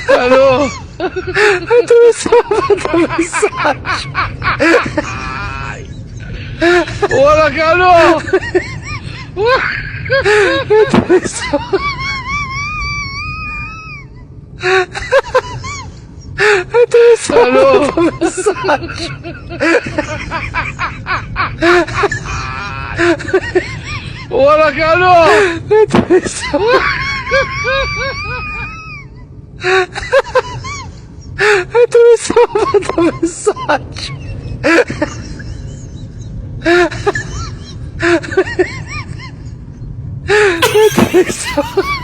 Alô? Tu só manda mensagem. Olha, Carol! Alô? Mensagem. Olha, Carol! Tu só manda mensagem. Atenção.